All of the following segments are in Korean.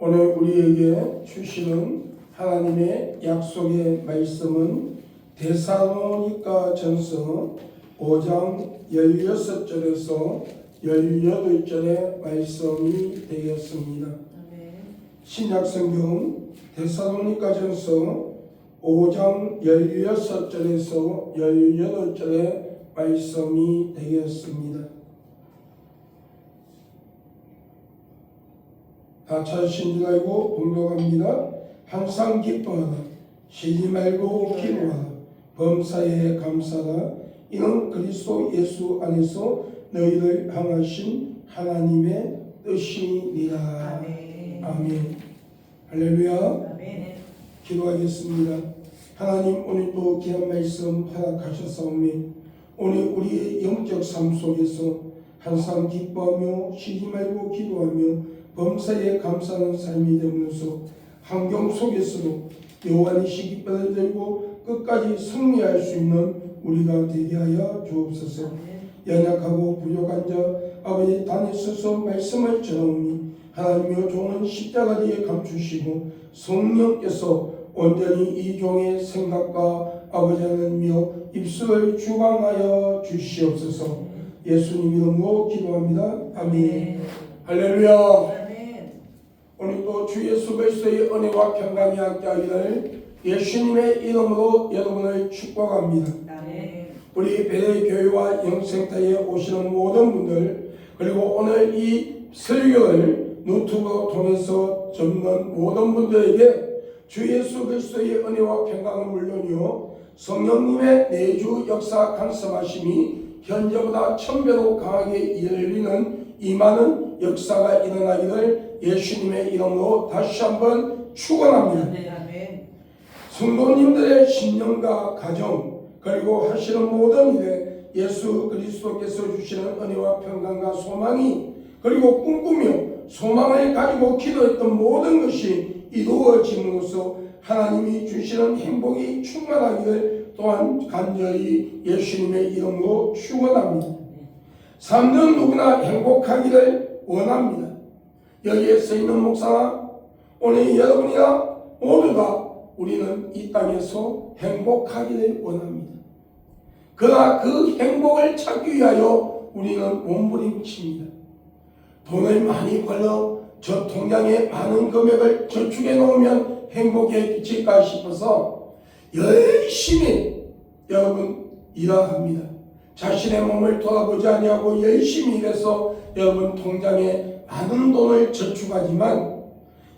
오늘 우리에게 주시는 하나님의 약속의 말씀은 데살로니가 전서 5장 16절에서 18절의 말씀이 되겠습니다. 신약성경 데살로니가 전서 5장 16절에서 18절의 말씀이 되겠습니다. 다 찾으신 줄 알고 봉독합니다. 항상 기뻐하라. 쉬지 말고 기도하라. 범사에 감사하라. 이는 그리스도 예수 안에서 너희를 향하신 하나님의 뜻이니라. 아멘. 아멘. 할렐루야. 아멘. 기도하겠습니다. 하나님, 오늘 또 귀한 말씀 허락하셨사오니 오늘 우리의 영적 삶 속에서 항상 기뻐하며 쉬지 말고 기도하며 범사에 감사하는 삶이 되면서 환경 속에서도 여호와의 깃발을 들고 끝까지 승리할 수 있는 우리가 되게 하여 주옵소서. 연약하고 부족한 자 아버지 단에 서서 말씀을 전하오니 하나님의 종은 십자가 뒤에 감추시고 성령께서 온전히 이 종의 생각과 아버지 하나님이여 입술을 주관하여 주시옵소서. 예수님 이름으로 기도합니다. 아멘. 할렐루야. 오늘 또 주 예수 그리스도의 은혜와 평강이 함께하기를 예수님의 이름으로 여러분을 축복합니다. 우리 베레교회와 영생타에 오시는 모든 분들, 그리고 오늘 이 설교를 유튜브 통해서 듣는 모든 분들에게 주 예수 그리스도의 은혜와 평강은 물론이요 성령님의 내주 역사 간섭하심이 현재보다 1000배로 강하게 이어지는 임하는 역사가 일어나기를 예수님의 이름으로 다시 한번 축원합니다. 성도님들의 신령과 가정 그리고 하시는 모든 일에 예수 그리스도께서 주시는 은혜와 평강과 소망이 그리고 꿈꾸며 소망을 가지고 기도했던 모든 것이 이루어짐으로써 하나님이 주시는 행복이 충만하기를 또한 간절히 예수님의 이름으로 축원합니다. 삶은 누구나 행복하기를 원합니다. 여기에 서있는 목사나 오늘 여러분이나 모두가 우리는 이 땅에서 행복하기를 원합니다. 그러나 그 행복을 찾기 위하여 우리는 몸부림칩니다. 돈을 많이 벌어 저 통장에 많은 금액을 저축해 놓으면 행복해질까 싶어서 열심히 여러분 일합니다. 자신의 몸을 돌아보지 아니하고 열심히 일해서 여러분 통장에 많은 돈을 저축하지만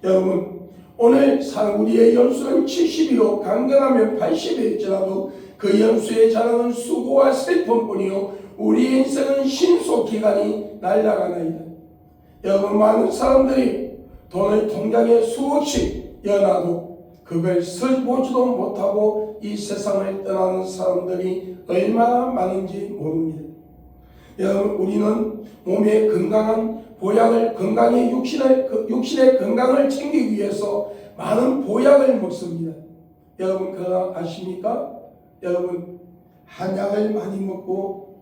여러분 오늘 우리의 연수는 70이로 강건하면 80일지라도 그 연수에 자라는 수고와 슬픔뿐이요 우리 인생은 신속기간이 날아가나이다. 여러분 많은 사람들이 돈을 통장에 수억씩 여놔도 그걸 슬보지도 못하고 이 세상을 떠나는 사람들이 얼마나 많은지 모릅니다. 여러분 우리는 몸의 건강한 보약을 건강의 육신의 건강을 챙기기 위해서 많은 보약을 먹습니다. 여러분 그러나 아십니까? 여러분 한약을 많이 먹고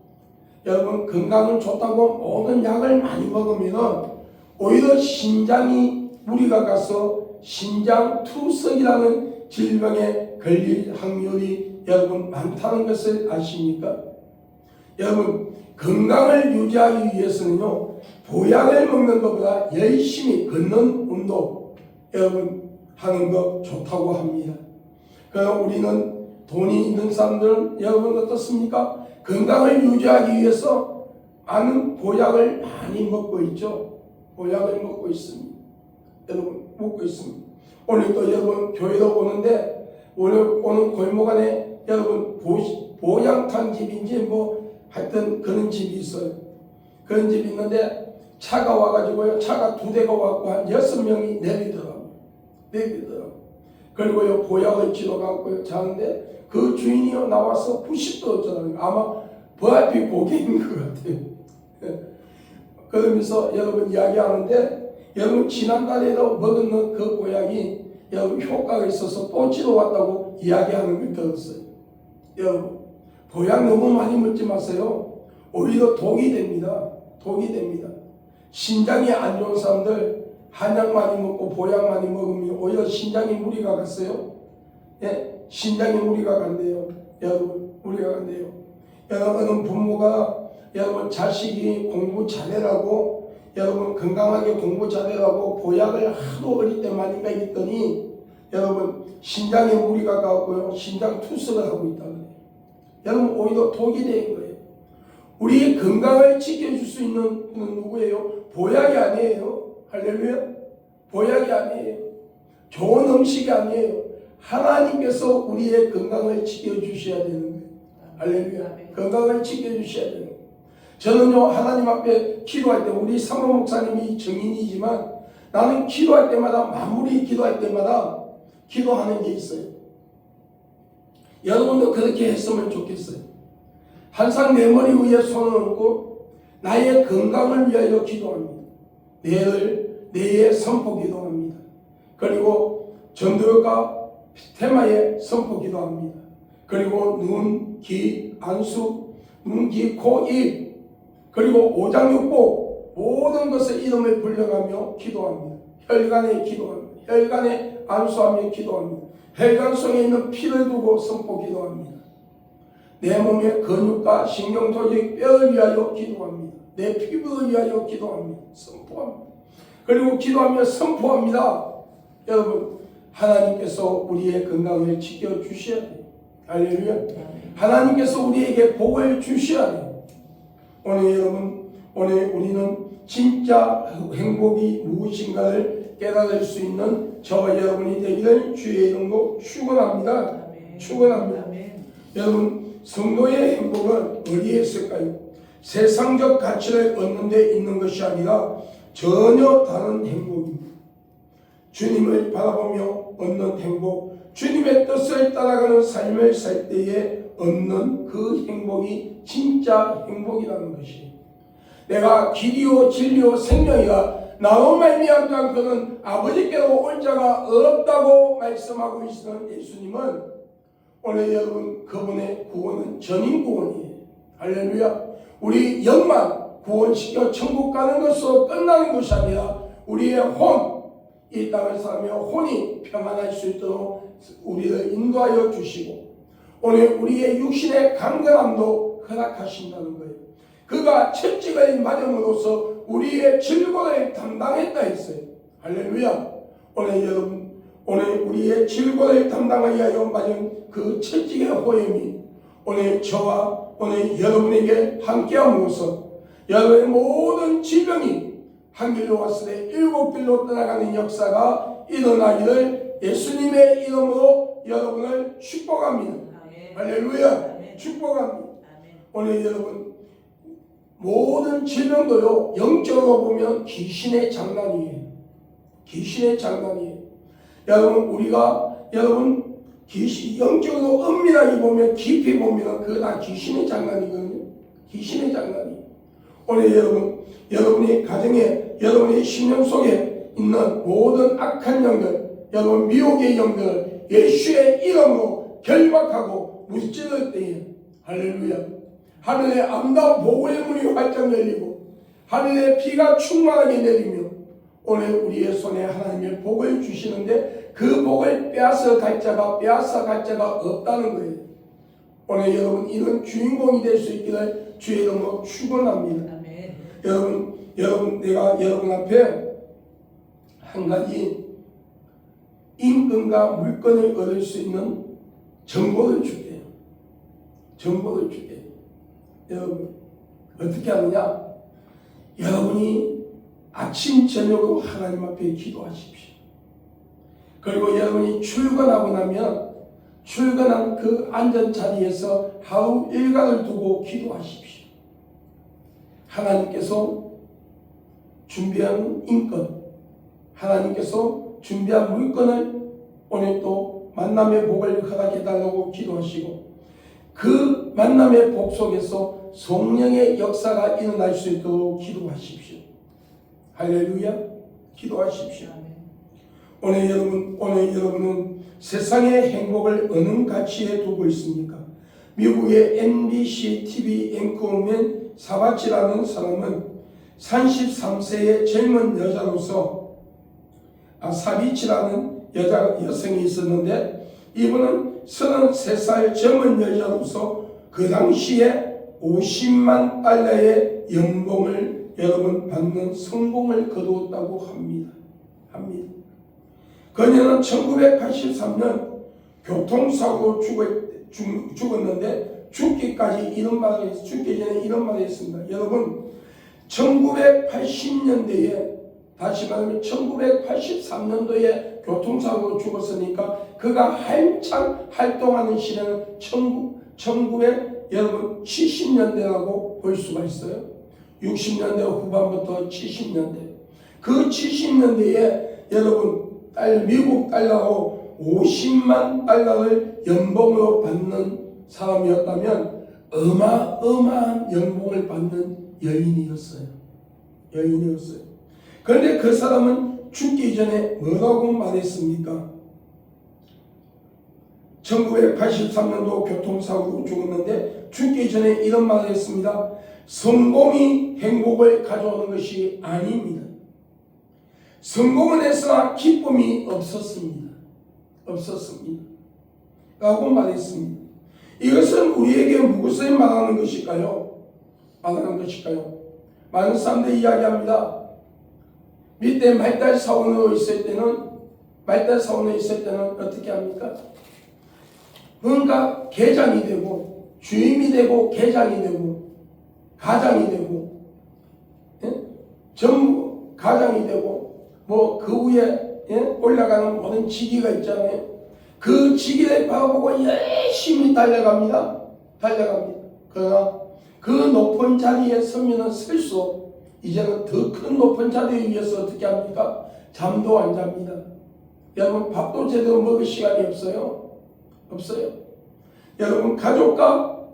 여러분 건강은 좋다고 모든 약을 많이 먹으면 오히려 신장이 무리가 가서 신장투석이라는 질병에 걸릴 확률이 여러분 많다는 것을 아십니까? 여러분 건강을 유지하기 위해서는요 보약을 먹는 것보다 열심히 걷는 운동 여러분 하는 것 좋다고 합니다. 그러나 우리는 돈이 있는 사람들은 여러분 어떻습니까? 건강을 유지하기 위해서 많은 보약을 많이 먹고 있죠. 보약을 먹고 있습니다. 여러분 먹고 있습니다. 오늘도 여러분 교회로 오는데 오늘 오는 골목 안에 여러분 보양탕 집인지 뭐 하여튼 그런 집이 있어요. 그런 집이 있는데 차가 와가지고요 차가 2대가 와갖고 한 6명이 내리더라고요. 그리고요 보약을 지어갖고요 자는데 그 주인이요 나와서 부식도 어쩌라고 아마 VIP 고객인 것 같아요. 그러면서 여러분 이야기하는데 여러분 지난달에도 먹은 그 보약이 여러분 효과가 있어서 또 치러 왔다고 이야기하는 걸 들었어요. 여러분 보약 너무 많이 먹지 마세요. 오히려 독이 됩니다. 신장이 안 좋은 사람들 한약 많이 먹고 보약 많이 먹으면 오히려 신장에 무리가 갔어요. 예? 신장에 무리가 간대요. 여러분, 무리가 간대요. 여러분, 부모가 여러분 자식이 공부 잘해라고, 여러분 건강하게 공부 잘해라고 보약을 하도 어릴 때 많이 먹였더니 여러분 신장에 무리가 가고요, 신장 투석을 하고 있다고 해요. 여러분, 오히려 독이 된 거예요. 우리의 건강을 지켜줄 수 있는 분은 누구예요? 보약이 아니에요. 할렐루야. 보약이 아니에요. 좋은 음식이 아니에요. 하나님께서 우리의 건강을 지켜주셔야 되는 거예요. 할렐루야. 건강을 지켜주셔야 되는 거예요. 저는요, 하나님 앞에 기도할 때, 우리 사모 목사님이 증인이지만 나는 기도할 때마다, 마무리 기도할 때마다 기도하는 게 있어요. 여러분도 그렇게 했으면 좋겠어요. 항상 내 머리 위에 손을 얹고 나의 건강을 위하여 기도합니다. 내의 선포 기도합니다. 그리고 전도가 테마에 선포 기도합니다. 그리고 눈, 귀, 안수, 눈, 귀, 코, 입, 그리고 오장육부 모든 것의 이름을 불려가며 기도합니다. 혈관에 기도합니다. 혈관에 안수하며 기도합니다. 혈관 속에 있는 피를 두고 선포 기도합니다. 내 몸의 근육과 신경 조직, 뼈를 위하여 기도합니다. 내 피부를 위하여 기도합니다. 선포합니다. 그리고 기도하며 선포합니다. 여러분, 하나님께서 우리의 건강을 지켜주셔야 돼요. 할렐루야. 하나님께서 우리에게 복을 주셔야 돼요. 오늘 여러분, 오늘 우리는 진짜 행복이 무엇인가를 깨달을 수 있는 저와 여러분이 되기를 주의 이름으로 축원합니다. 축원합니다. 여러분, 성도의 행복은 어디에 있을까요? 세상적 가치를 얻는 데 있는 것이 아니라 전혀 다른 행복입니다. 주님을 바라보며 얻는 행복, 주님의 뜻을 따라가는 삶을 살 때에 얻는 그 행복이 진짜 행복이라는 것이에요. 내가 길이요 진리요 생명이라 나로 말미암지 그는 아버지께로 올 자가 없다고 말씀하고 계시는 예수님은 오늘 여러분, 그분의 구원은 전인 구원이에요. 할렐루야. 우리 영만 구원시켜 천국 가는 것으로 끝나는 것이 아니라 우리의 혼, 이 땅을 살며 혼이 평안할 수 있도록 우리를 인도하여 주시고 오늘 우리의 육신의 강건함도 허락하신다는 거예요. 그가 채찍을 맞음으로써 우리의 질고를 담당했다 했어요. 할렐루야. 오늘 여러분, 오늘 우리의 질고를 담당하여 맞은 그 채찍의 호염이 오늘 저와 오늘 여러분에게 함께함으로써 여러분의 모든 질병이 한 길로 왔을 때 7길로 떠나가는 역사가 일어나기를 예수님의 이름으로 여러분을 축복합니다. 할렐루야. 축복합니다. 오늘 여러분, 모든 질병도요, 영적으로 보면 귀신의 장난이에요. 귀신의 장난이에요. 여러분, 여러분 영적으로 은밀하게 보면, 깊이 보면 그거 다 귀신의 장난이거든요. 귀신의 장난이에요. 오늘 여러분이 가정에, 여러분의 심령 속에 있는 모든 악한 영들, 여러분 미혹의 영들을 예수의 이름으로 결박하고 무찌를 때에, 할렐루야, 하늘의 아름다운 복의 문이 활짝 열리고 하늘의 비가 충만하게 내리며 오늘 우리의 손에 하나님의 복을 주시는데 그 복을 빼앗아 갈 자가 없다는 거예요. 오늘 여러분, 이런 주인공이 될 수 있기를 주의 이름으로 축원합니다. 여러분, 내가 여러분 앞에 한 가지 인권과 물건을 얻을 수 있는 정보를 줄게요. 정보를 줄게요. 여러분, 어떻게 하느냐? 여러분이 아침 저녁으로 하나님 앞에 기도하십시오. 그리고 여러분이 출근하고 나면 출근한 그 앉은 자리에서 하루 일과를 두고 기도하십시오. 하나님께서 준비한 인권, 하나님께서 준비한 물건을 오늘 또 만남의 복을 허락해달라고 기도하시고 그 만남의 복 속에서 성령의 역사가 일어날 수 있도록 기도하십시오. 할렐루야. 기도하십시오. 오늘 여러분은 세상의 행복을 어느 가치에 두고 있습니까? 미국의 NBC TV 앵커맨 사바치라는 사람은 33세의 젊은 여자로서 사비치라는 여성이 있었는데, 이분은 33살 젊은 여자로서 그 당시에 50만 달러의 연봉을 여러분 받는 성공을 거두었다고 합니다. 그녀는 1983년 교통사고로 죽었는데 죽기 전에 이런 말을 했습니다. 여러분, 1980년대에, 다시 말하면 1983년도에 교통사고로 죽었으니까 그가 한창 활동하는 시대는 1970년대라고 볼 수가 있어요. 60년대 후반부터 70년대. 그 70년대에 여러분 미국 달러로 50만 달러를 연봉으로 받는 사람이었다면 어마어마한 연봉을 받는 여인이었어요. 그런데 그 사람은 죽기 전에 뭐라고 말했습니까? 1983년도 교통사고로 죽었는데 죽기 전에 이런 말을 했습니다. 성공이 행복을 가져오는 것이 아닙니다. 성공은 했으나 기쁨이 없었습니다. 라고 말했습니다. 이것은 우리에게 무엇을 말하는 것일까요? 많은 사람들이 이야기합니다. 밑에 말달 사원으로 있을 때는 어떻게 합니까? 뭔가 계장이 되고 주임이 되고 계장이 되고 가장이 되고 전부 가장이 되고 뭐 그 위에 올라가는 모든 직위가 있잖아요. 그 직위를 바라보고 열심히 달려갑니다. 그러나 그 높은 자리에 서면은 설수 이제는 더 큰 높은 자리에 위해서 어떻게 합니까? 잠도 안 잡니다. 여러분, 밥도 제대로 먹을 시간이 없어요. 여러분, 가족과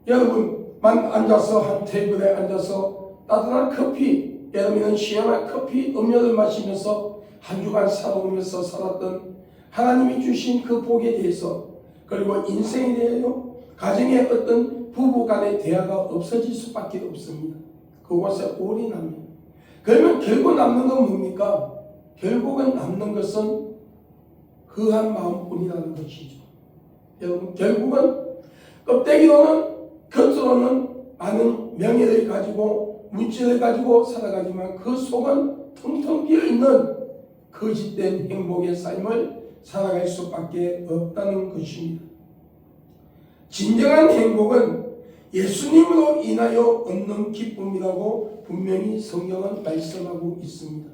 여러분만 앉아서 한 테이블에 앉아서 따뜻한 커피, 여러분은 시원한 커피 음료를 마시면서 한 주간 살아오면서 살았던 하나님이 주신 그 복에 대해서, 그리고 인생에 대하여 가정의 어떤 부부 간의 대화가 없어질 수밖에 없습니다. 그곳에 올인합니다. 그러면 결국 남는 건 뭡니까? 결국은 남는 것은 허한 마음뿐이라는 것이죠. 여러분, 결국은 껍데기로는, 겉으로는 많은 명예를 가지고 물질을 가지고 살아가지만 그 속은 텅텅 비어있는 거짓된 행복의 삶을 살아갈 수밖에 없다는 것입니다. 진정한 행복은 예수님으로 인하여 얻는 기쁨이라고 분명히 성경은 말씀하고 있습니다.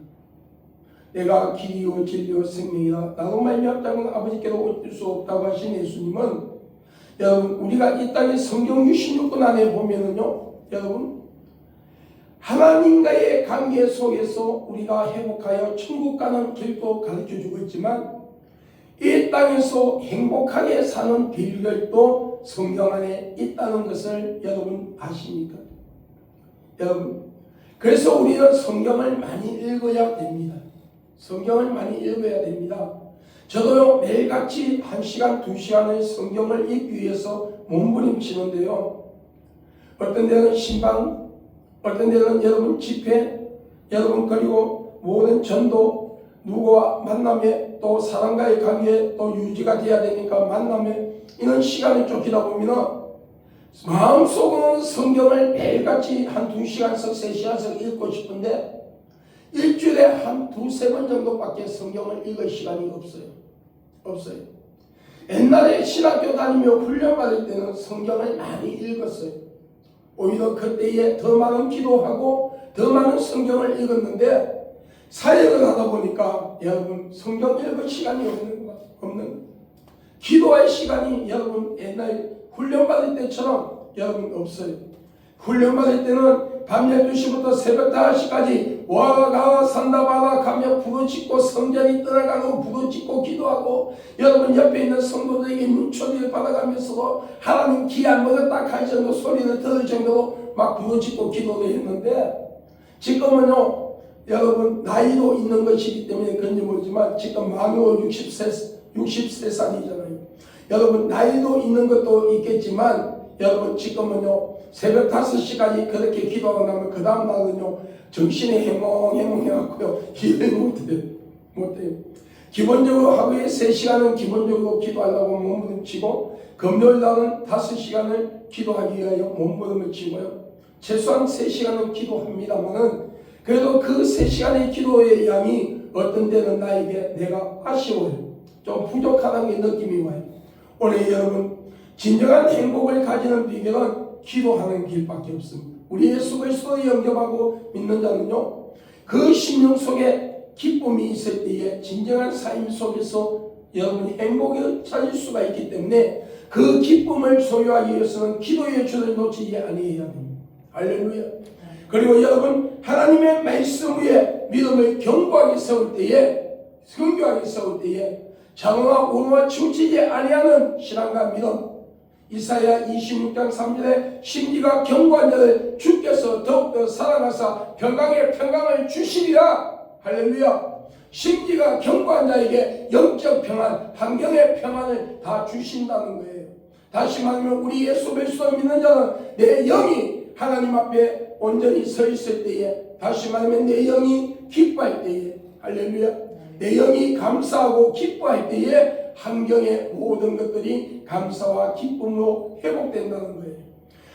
내가 길이요 진리요 생명이라 나로 말미암아 땅은 아버지께로 올 수 없다고 하신 예수님은, 여러분, 우리가 이 땅에 성경 66권 안에 보면은요, 여러분, 하나님과의 관계 속에서 우리가 회복하여 천국 가는 길도 가르쳐주고 있지만 이 땅에서 행복하게 사는 비결도 성경 안에 있다는 것을 여러분 아십니까? 여러분, 그래서 우리는 성경을 많이 읽어야 됩니다. 저도요, 매일같이 1시간, 2시간의 성경을 읽기 위해서 몸부림치는데요. 어떤 데는 신방, 어떤 데는 여러분 집회, 여러분 그리고 모든 전도, 누구와 만남에 또 사람과의 관계에 또 유지가 돼야 되니까 만남에 이런 시간을 쫓기다 보면 마음속으로는 성경을 매일같이 한 2시간씩 3시간씩 읽고 싶은데 일주일에 한 2-3번 정도밖에 성경을 읽을 시간이 없어요. 옛날에 신학교 다니며 훈련받을 때는 성경을 많이 읽었어요. 오히려 그때에 더 많은 기도하고 더 많은 성경을 읽었는데 사역을 하다 보니까 여러분 성경 읽을 시간이 없는 기도할 시간이 여러분 옛날 훈련받을 때처럼 여러분 없어요. 훈련받을 때는 밤 12시부터 새벽 5시까지 와가 산다바라 가며 부르짖고 성전이 떠나가고 부르짖고 기도하고 여러분 옆에 있는 성도들에게 눈초리를 받아가면서도 하나님 기 안 먹었다 할 정도 소리를 들을 정도로 막 부르짖고 기도를 했는데 지금은요 여러분 나이도 있는 것이기 때문에 그런지 모르지만 지금 만으로 63살이잖아요. 여러분 나이도 있는 것도 있겠지만 여러분 지금은요 새벽 5시까지 그렇게 기도하고 나면 그 다음 날은요 정신이 해몽해갖고요 일을 못해요. 못해요. 기본적으로 하루에 3시간은 기본적으로 기도하려고 몸부림치고 금요일날은 5시간을 기도하기 위하여 몸부림치고요. 최소한 3시간은 기도합니다만은 그래도 그 3시간의 기도의 양이 어떤 때는 나에게 내가 아쉬워요. 좀 부족하다는 느낌이 와요. 오늘 여러분 진정한 행복을 가지는 비결은 기도하는 길밖에 없습니다. 우리 예수 그리스도를 영접하고 믿는 자는요, 그 심령 속에 기쁨이 있을 때에 진정한 삶 속에서 여러분이 행복을 찾을 수가 있기 때문에 그 기쁨을 소유하기 위해서는 기도의 줄을 놓치지 아니해야 됩니다. 할렐루야. 그리고 여러분 하나님의 말씀 위에 믿음을 견고하게 세울 때에 장어와 우노와 치우치지 아니하는 신앙과 믿음, 이사야 26장 3절에 심지가 견고한 자를 주께서 더욱더 사랑하사 평강의 평강을 주시리라. 할렐루야. 심지가 견고한 자에게 영적 평안, 환경의 평안을 다 주신다는 거예요. 다시 말하면 우리 예수 그리스도를 믿는 자는 내 영이 하나님 앞에 온전히 서 있을 때에, 다시 말하면 내 영이 기뻐할 때에, 할렐루야, 내 영이 감사하고 기뻐할 때에 환경의 모든 것들이 감사와 기쁨으로 회복된다는 거예요.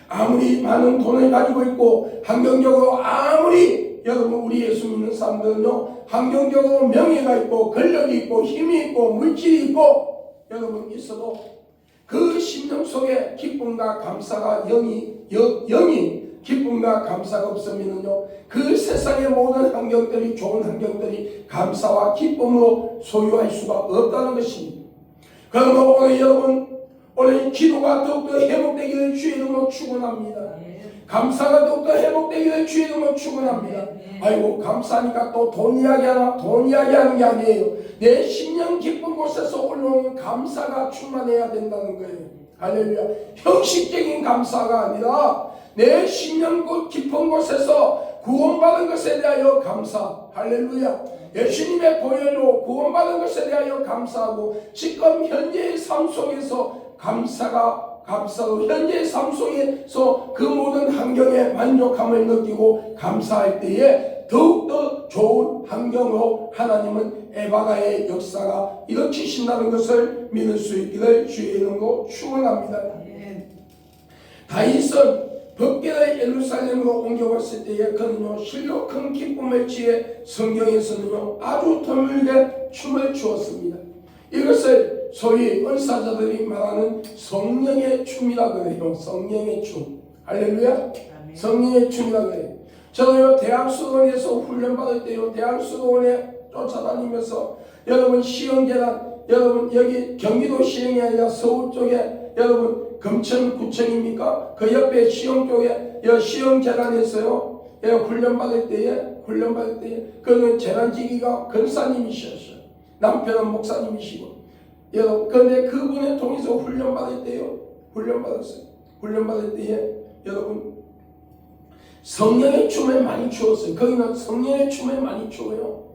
아무리 많은 돈을 가지고 있고 환경적으로 아무리 여러분 우리 예수 믿는 사람들은요, 환경적으로 명예가 있고 권력이 있고 힘이 있고 물질이 있고 여러분 있어도 그 심령 속에 기쁨과 감사가 영이 기쁨과 감사가 없으면요, 그 세상의 모든 환경들이, 좋은 환경들이 감사와 기쁨으로 소유할 수가 없다는 것입니다. 그러므로 오늘 여러분, 오늘 기도가 더욱더 회복되기를 주의 이름으로 축원합니다. 감사가 더욱더 회복되기를 주의 이름으로 축원합니다. 아이고 감사하니까 또 돈 이야기하나? 돈 이야기하는 게 아니에요. 내 심령 깊은 곳에서 올라오는 감사가 충만해야 된다는 거예요. 할렐루야. 형식적인 감사가 아니라 내 심령 깊은 곳에서 구원받은 것에 대하여 감사. 할렐루야. 예수님의 보혈로 구원받은 것에 대하여 감사하고 지금 현재의 삶 속에서 감사로 현재의 삶 속에서 그 모든 환경에 만족함을 느끼고 감사할 때에 더욱더 좋은 환경으로 하나님은 에바가의 역사가 일으키신다는 것을 믿을 수 있기를 주의 이름으로 축원합니다. 다윗은 법궤를 예루살렘으로 옮겨왔을 때에 그는요 실로 큰 기쁨을 취해 성경에서는요 아주 드물게 춤을 추었습니다. 이것을 소위 은사자들이 말하는 성령의 춤이라고 해요. 성령의 춤. 할렐루야. 성령의 춤이라고 해요. 저도요 대학수도원에서 훈련받을 때요 대학수도원에 쫓아다니면서 여러분 시흥계단, 여러분 여기 경기도 시흥이 아니라 서울 쪽에 여러분 금천구청입니까? 그 옆에 시흥 쪽에 시흥재단에서요 훈련받을 때에 그는 재단지기가 권사님이셨어요. 남편은 목사님이시고 여러분 그런데 그분의 통해서 훈련받을 때에 여러분 성령의 춤을 많이 추었어요. 거기는 성령의 춤을 많이 추어요.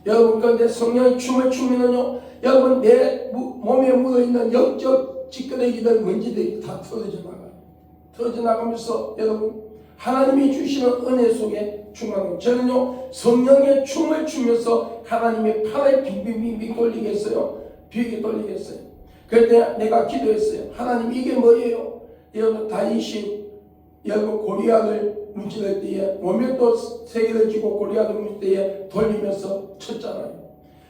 여러분 그런데 성령의 춤을 추면은요 여러분 내 몸에 묻어있는 영적 찌끄레기들 먼지들이 다 터져 나가면서 여러분 하나님이 주시는 은혜 속에 충만하고 저는요 성령의 춤을 추면서 하나님의 팔을 빙빙빙빙 돌리겠어요. 그럴 때 내가 기도했어요. 하나님 이게 뭐예요? 여러분 다윗이 여러분 골리앗을 문질할 때에 원명도 3개를 쥐고 골리앗을 문질 때에 돌리면서 쳤잖아요.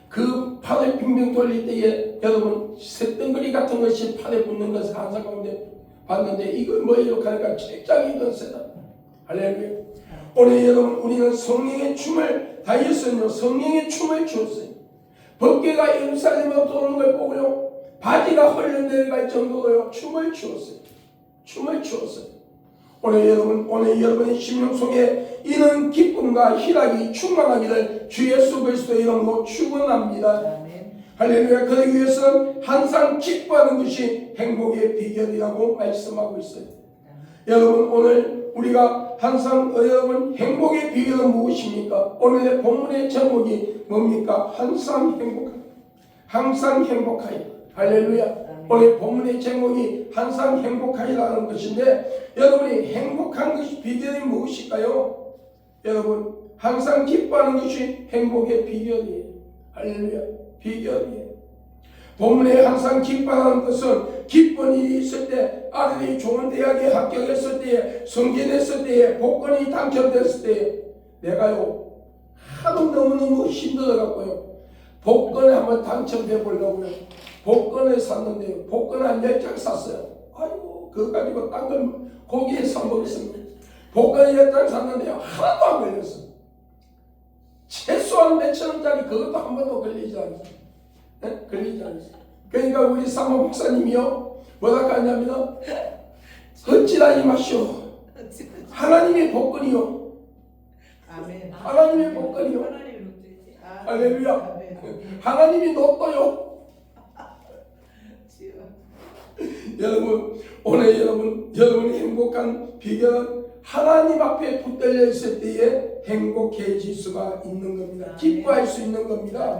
그 팔을 빙빙 돌릴 때에 여러분 쇳덩어리 같은 것이 팔에 붙는 것을 한상 가운데 봤는데 이걸 뭐예요? 하니까 책장이 건세다. 할렐루야. 오늘 여러분 우리는 성령의 춤을 다윗은요 성령의 춤을 추었어요. 법궤가 예루살렘으로 도는 걸 보고요 바지가 흘러내려갈 정도로요 춤을 추었어요. 오늘 여러분의 심령 속에 이런 기쁨과 희락이 충만하기를 주 예수 그리스도의 이름으로 축원합니다. 할렐루야. 그러기 위해서는 항상 기뻐하는 것이 행복의 비결이라고 말씀하고 있어요. 여러분 오늘 우리가 항상 여러분 행복의 비결은 무엇입니까? 오늘의 본문의 제목이 뭡니까? 항상 행복하여. 할렐루야. 오늘 본문의 제목이 항상 행복하리라는 것인데 여러분이 행복한 것이 비결이 무엇일까요? 여러분 항상 기뻐하는 것이 행복의 비결이에요. 할렐루야. 비결이에요. 본문에 항상 기뻐하는 것은 기쁜 일이 있을 때, 아들이 좋은 대학에 합격했을 때에, 승진했을 때에, 복권이 당첨됐을 때에, 내가요 하도 너무너무 힘들어갖고요 복권에 한번 당첨돼 보려고요 복권을 샀는데요, 복권 한 10장 샀어요. 아이고 그거 가지고 딴 건 고기에 사먹었습니다. 복권 10장 샀는데요 하나도 안 걸렸어요. 최소한 몇천 원짜리 그것도 한 번도 걸리지 않았어요. 네? 걸리지 않았어요. 그러니까 우리 사모 목사님이요 뭐라 하냐면 어찌라이 마시오 하나님의 복권이요. 아멘. 하나님의 복권이요. 할렐루야. 하나님이 로또요. 여러분 오늘 여러분이 행복한 비결은 하나님 앞에 붙들려 있을 때에 행복해질 수가 있는 겁니다. 기뻐할 수 있는 겁니다.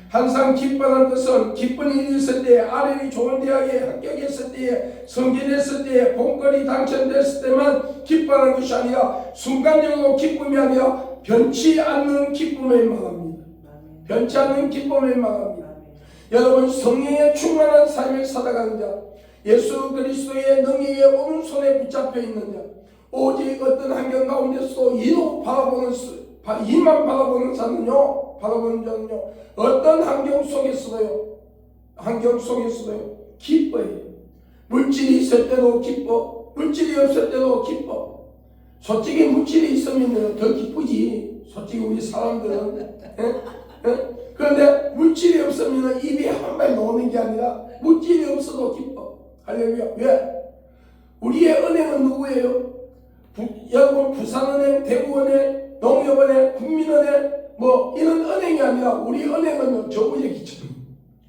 항상 기뻐하는 것은 기쁜 일이 있을 때, 아들이 좋은 대학에 합격했을 때에, 승진했을 때에, 복권이 당첨됐을 때만 기뻐하는 것이 아니라 순간적으로 기쁨이 아니라 변치 않는 기쁨을 말합니다. 변치 않는 기쁨을 말합니다. 여러분 성령에 충만한 삶을 살아가는 자, 예수 그리스도의 능력에 오른손에 붙잡혀 있는 자, 오직 어떤 환경 가운데서도 이로 바라보는 이만 바라보는 자는요, 어떤 환경 속에서도요 기뻐해요. 물질이 있을 때도 기뻐, 물질이 없을 때도 기뻐. 솔직히 물질이 있으면 더 기쁘지. 솔직히 우리 사람들은. 그런데 물질이 없으면 입이 한 발 놓는 게 아니라 물질이 없어도 기뻐. 할렐루야. 왜? 우리의 은행은 누구예요? 여러분 부산은행, 대구은행, 농협은행, 국민은행 뭐 이런 은행이 아니라 우리 은행은 저 위에 기점.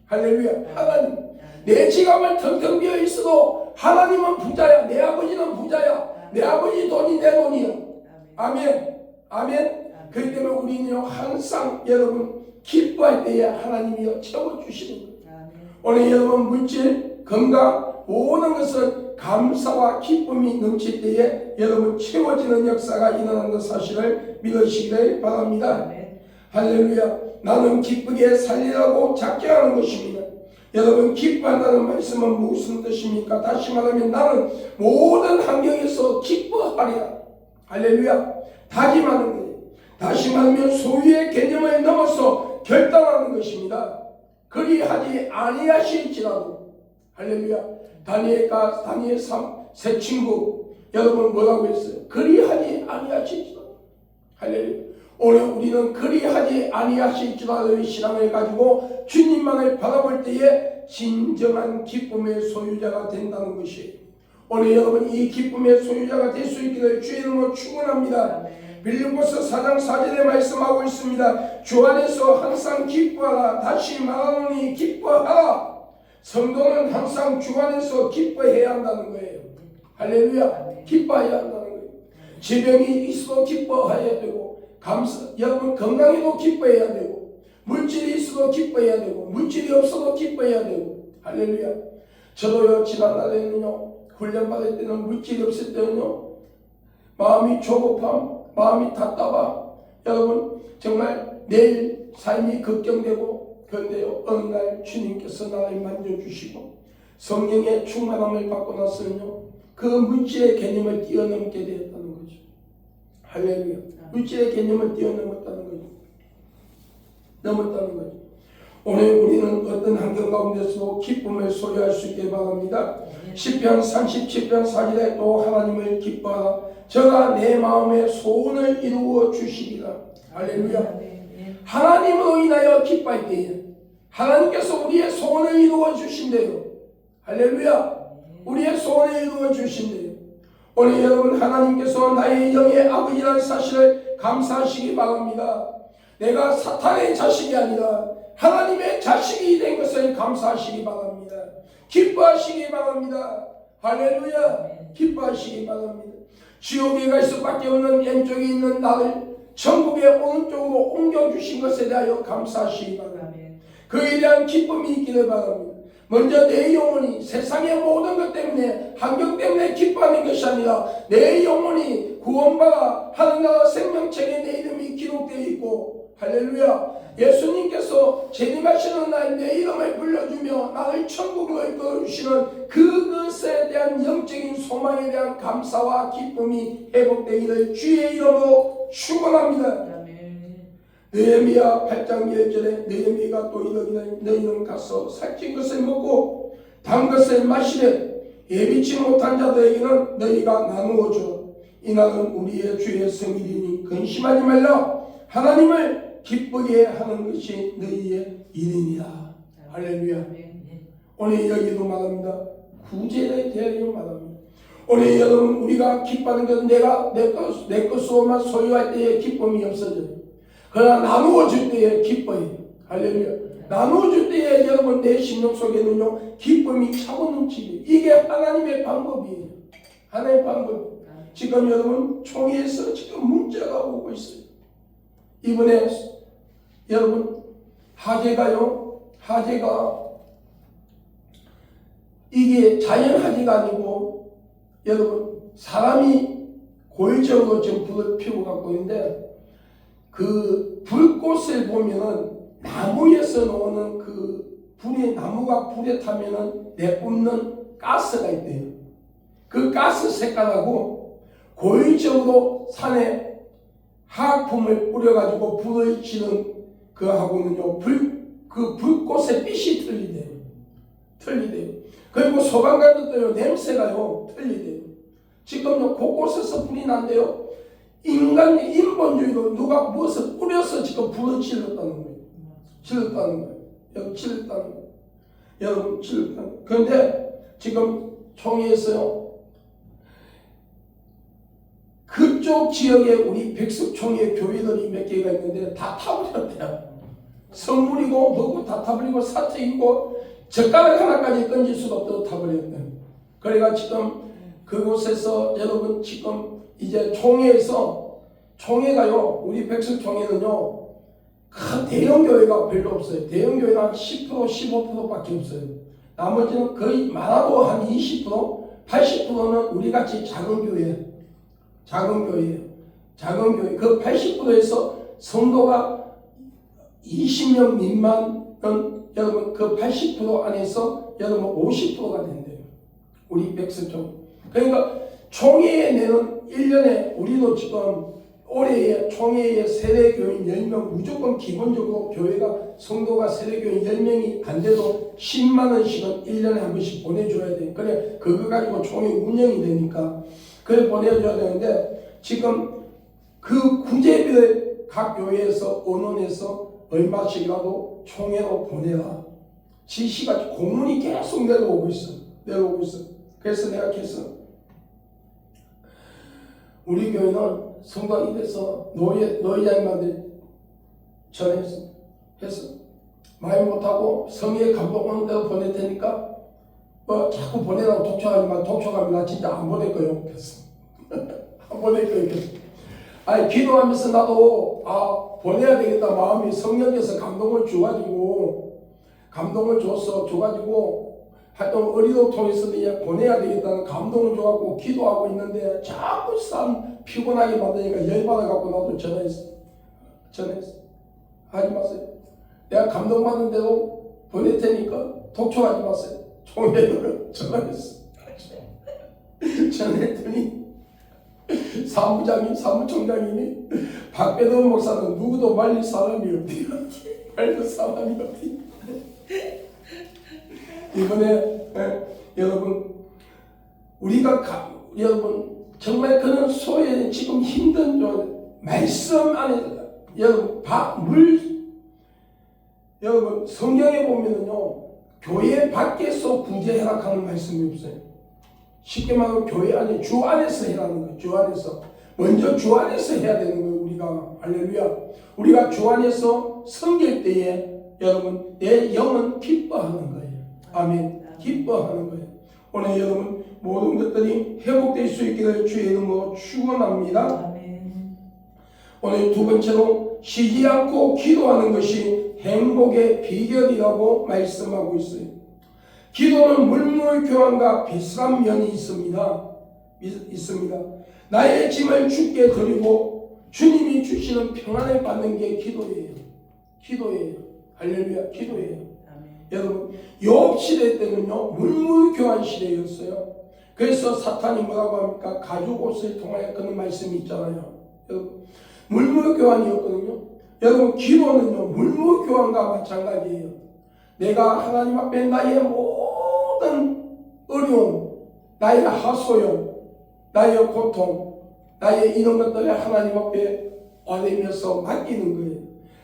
할렐루야. 하나님. 내 지갑을 텅텅 비어 있어도 하나님은 부자야. 내 아버지는 부자야. 내 아버지 돈이 내 돈이야. 아멘. 아멘. 그렇기 때문에 우리는 항상 여러분 기뻐할 때에 하나님이 채워주시는 거예요. 오늘 여러분 물질, 건강 모든 것은 감사와 기쁨이 넘칠 때에 여러분 채워지는 역사가 일어나는 사실을 믿으시기를 바랍니다. 할렐루야. 나는 기쁘게 살리라고 작게 하는 것입니다. 여러분 기뻐한다는 말씀은 무슨 뜻입니까? 다시 말하면 나는 모든 환경에서 기뻐하리라. 할렐루야. 다짐하는 거예요. 다시 말하면 소유의 개념을 넘어서 결단하는 것입니다. 그리하지 아니하실지라도. 할렐루야. 다니엘 3 세 친구 여러분 뭐라고 했어요? 그리하지 아니하실지라도. 할렐루야. 오늘 우리는 그리하지 아니하실지라도의 신앙을 가지고 주님만을 바라볼 때에 진정한 기쁨의 소유자가 된다는 것이에요. 오늘 여러분 이 기쁨의 소유자가 될 수 있기를 주의 이름으로 축원합니다. 빌립보서 4장 4절에 말씀하고 있습니다. 주 안에서 항상 기뻐하라. 다시 말하노니 기뻐하라. 성도는 항상 주 안에서 기뻐해야 한다는 거예요. 할렐루야. 기뻐해야 한다는 거예요. 질병이 있어도 기뻐해야 되고, 여러분 건강에도 기뻐해야 되고, 물질이 있어도 기뻐해야 되고, 물질이 없어도 기뻐해야 되고. 할렐루야. 저도요 지난날에는요 훈련받을 때는 물질이 없을 때는요 마음이 조급함, 마음이 답답함, 여러분 정말 내일 삶이 걱정되고. 그런데요 어느 날 주님께서 나를 만져주시고 성령의 충만함을 받고 나서는요 그 물질의 개념을 뛰어넘게 되었다는 거죠. 할렐루야. 물질의 개념을 뛰어넘었다는 거죠. 넘었다는 거죠. 오늘 우리는 어떤 환경 가운데서도 기쁨을 소유할 수 있게 바랍니다. 시편 37편 4절에 또 하나님을 기뻐하라. 저가 내 마음의 소원을 이루어 주시리라. 할렐루야. 하나님으로 인하여 기뻐할 때에 하나님께서 우리의 소원을 이루어 주신대요. 할렐루야. 우리의 소원을 이루어 주신대요. 오늘 여러분 하나님께서 나의 영의 아버지라는 사실을 감사하시기 바랍니다. 내가 사탄의 자식이 아니라 하나님의 자식이 된 것을 감사하시기 바랍니다. 기뻐하시기 바랍니다. 할렐루야. 기뻐하시기 바랍니다. 지옥에 갈 수밖에 없는 왼쪽에 있는 나를 천국의 오른쪽으로 옮겨주신 것에 대하여 감사하시기 바랍니다. 그에 대한 기쁨이 있기를 바랍니다. 먼저 내 영혼이 세상의 모든 것 때문에 환경 때문에 기뻐하는 것이 아니라 내 영혼이 구원받아 하늘나라 생명책에 내 이름이 기록되어 있고 할렐루야. 예수님께서 재림하시는 날 내 이름을 불러주며 나를 천국으로 이끌어주시는 그것에 대한 영적인 소망에 대한 감사와 기쁨이 회복되기를 주의 이름으로 축원합니다. 느헤미야 8장 1절에 느헤미야가 또 이르기를 너희는 가서 살찐 것을 먹고 단 것을 마시되 예비치 못한 자들에게는 너희가 나누어 줘. 이날은 우리의 주의 성일이니 근심하지 말라. 하나님을 기쁘게 하는 것이 너희의 일이니라. 할렐루야. 오늘 여기도 말합니다. 구제에 대하여 말합니다. 오늘 여러분 우리가 기뻐하는 것은 내가 내 것으로만 소유할 때의 기쁨이 없어져요. 그러나 나누어 줄 때에 기뻐요. 할렐루야. 나누어 줄 때에 여러분 내 심령 속에는요 기쁨이 차고 넘치고 이게 하나님의 방법이에요. 하나님의 방법. 지금 여러분 총회에서 지금 문제가 오고 있어요. 이번에 여러분 화재가 이게 자연 화재가 아니고 여러분 사람이 고의적으로 지금 불을 피우고 갖고 있는데 그 불꽃을 보면은 나무에서 나오는 그 불이 나무가 불에 타면은 내뿜는 가스가 있대요. 그 가스 색깔하고 고의적으로 산에 화학품을 뿌려가지고 불을 지는 그하고는요 그 불꽃의 빛이 틀리대요. 그리고 소방관들도요 냄새가요 틀리대요. 지금요 곳곳에서 불이 난대요. 인간의 인본주의로 누가 무엇을 뿌려서 지금 불을 질렀다는 거예요. 여러분 질렀다는 거예요. 그런데 지금 총회에서요 그쪽 지역에 우리 백석총회 교회들이 몇 개가 있는데 다 타버렸대요. 성물이고 뭐고 다 타버리고 사택이고 젓가락 하나까지 던질 수가 없도록 타버렸대요. 그래가 지금 그곳에서 여러분 지금 이제 총회가요 우리 백석총회는요 큰 대형 교회가 별로 없어요. 대형 교회는 한 10% 15%밖에 없어요. 나머지는 거의 많아도 한 20% 80%는 우리같이 작은 교회예요. 그 80%에서 성도가 20명 미만은 여러분 그 80% 안에서 여러분 50%가 된대요. 우리 백석총회. 그러니까 총회에 내는 1년에 우리도 지금 올해에 총회에 세례교인 10명 무조건 기본적으로 교회가 성도가 세례교인 10명이 안 돼도 10만 원씩은 1년에 한 번씩 보내줘야 돼. 그래 그거 가지고 총회 운영이 되니까 그래 보내줘야 되는데 지금 그 구제비를 각 교회에서 언론에서 얼마씩이라도 총회로 보내라 지시가 공문이 계속 내려오고 있어. 그래서 내가 했어. 우리 교회는 성도가 이래서 노예자님한테 전했어. 말 못하고 성의에 감동 오는 대로 보낼 테니까 자꾸 보내라고 독촉하지 마. 독촉하면 나 진짜 안 보낼 거예요. 그랬어. 안 보낼 거예요. 아니 기도하면서 나도 보내야 되겠다 마음이 성령께서 감동을 줘가지고 하여튼 어리도 통해서 이제 보내야 되겠다는 감동을 줘갖고 기도하고 있는데 자꾸 사람 피곤하게 만드니까 열받아갖고 나도 전화했어. 하지 마세요. 내가 감동받는 대로 보낼 테니까 독촉하지 마세요. 총회를 전화했어. 전화했더니 사무총장님이 박배동 목사는 누구도 말릴 사람이 없대요. 이번에 여러분 우리가 여러분 정말 그런 소외 지금 힘든 말씀 안에 여러분 여러분 성경에 보면은요 교회 밖에서 구제해라 하는 말씀이 없어요. 쉽게 말하면 교회 안에 주 안에서 해라는 거예요. 주 안에서 먼저 주 안에서 해야 되는 거예요. 우리가 할렐루야. 우리가 주 안에서 섬길 때에 여러분 내 영은 기뻐하는 거예요. 아멘. 기뻐하는 거예요. 오늘 여러분 모든 것들이 회복될 수 있기를 주의 이름으로 축원합니다. 아멘. 오늘 두 번째로 쉬지 않고 기도하는 것이 행복의 비결이라고 말씀하고 있어요. 기도는 물물 교환과 비슷한 면이 있습니다. 나의 짐을 주께 드리고 주님이 주시는 평안을 받는 게 기도예요. 할렐루야, 기도예요. 아멘. 여러분, 욥 시대 때는요 물물 교환 시대였어요. 그래서 사탄이 뭐라고 합니까? 가죽 옷을 통하여 그런 말씀이 있잖아요. 여러분, 물물 교환이었거든요. 여러분, 기도는요 물물 교환과 마찬가지예요. 내가 하나님 앞에 나의 모든 어려움, 나의 하소연, 나의 고통, 나의 이런 것들을 하나님 앞에 아뢰면서 맡기는 거예요.